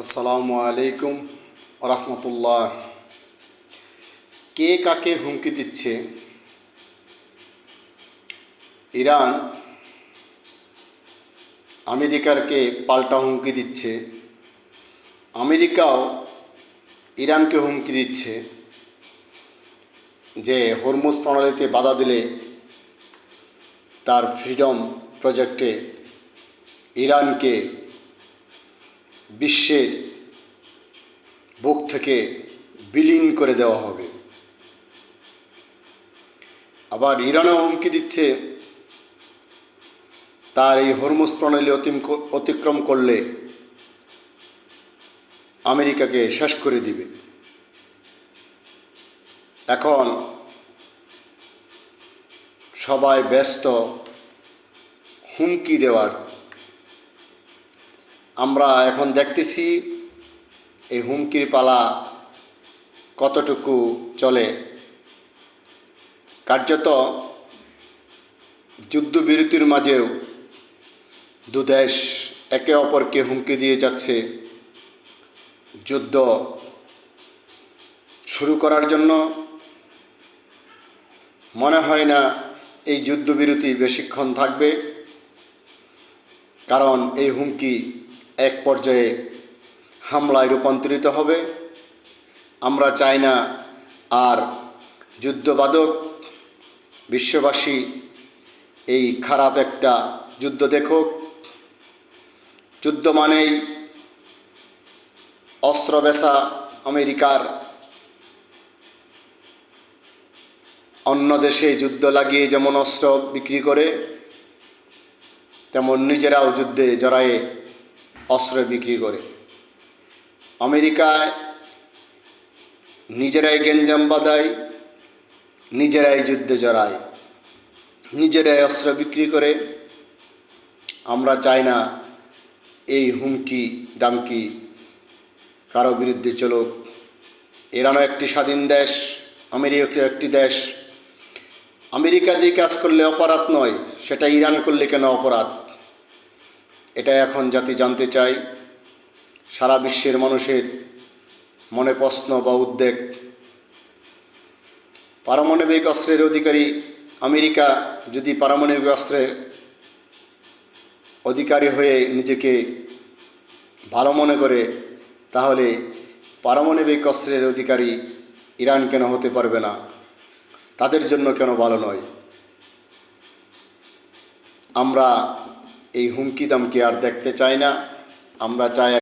আসসালামু আলাইকুম রহমতুল্লাহ। কে কাকে হুমকি দিচ্ছে? ইরান আমেরিকাকে পাল্টা হুমকি দিচ্ছে, আমেরিকাও ইরানকে হুমকি দিচ্ছে যে হরমুজ প্রণালীতে বাধা দিলে তার ফ্রিডম প্রজেক্টে ইরানকে বিশ্বের বুক থেকে বিলীন করে দেওয়া হবে। আবার ইরানও হুমকি দিচ্ছে তার এই হরমুজ প্রণালী অতিক্রম করলে আমেরিকাকে শেষ করে দিবে। এখন সবাই ব্যস্ত হুমকি দেওয়ার। আমরা এখন দেখতেছি এই হুমকির পালা কতটুকু চলে। কার্যত যুদ্ধবিরতির মাঝেও দু দেশ একে অপরকে হুমকি দিয়ে যাচ্ছে যুদ্ধ শুরু করার জন্য। মনে হয় না এই যুদ্ধবিরতি বেশিক্ষণ থাকবে, কারণ এই হুমকি এক পর্যায়ে হামলায় রূপান্তরিত হবে। আমরা চাই না আর যুদ্ধবাদক বিশ্ববাসী এই খারাপ একটা যুদ্ধ দেখুক। যুদ্ধ মানেই অস্ত্র বেচা। আমেরিকার অন্য দেশে যুদ্ধ লাগিয়ে যেমন অস্ত্র বিক্রি করে, তেমন নিজেরাও যুদ্ধে জড়ায়ে অস্ত্র বিক্রি করে। আমেরিকায় নিজেরাই গেঞ্জাম বাঁধায়, নিজেরাই যুদ্ধে জড়ায়, নিজেরাই অস্ত্র বিক্রি করে। আমরা চাই না এই হুমকি দামকি কারো বিরুদ্ধে চলুক। ইরানও একটি স্বাধীন দেশ, আমেরিকা একটি দেশ। আমেরিকা যে কাজ করলে অপরাধ নয়, সেটা ইরান করলে কেন অপরাধ? এটা এখন জাতি জানতে চায়। সারা বিশ্বের মানুষের মনে প্রশ্ন বা উদ্বেগ। পারমাণবিক অস্ত্রের অধিকারী আমেরিকা যদি পারমাণবিক অস্ত্রের অধিকারী হয়ে নিজেকে ভালো মনে করে, তাহলে পারমাণবিক অস্ত্রের অধিকারী ইরান কেন হতে পারবে না? তাদের জন্য কেন ভালো নয়? আমরা এই হুমকি দামকি আর দেখতে চাই না। আমরা চাই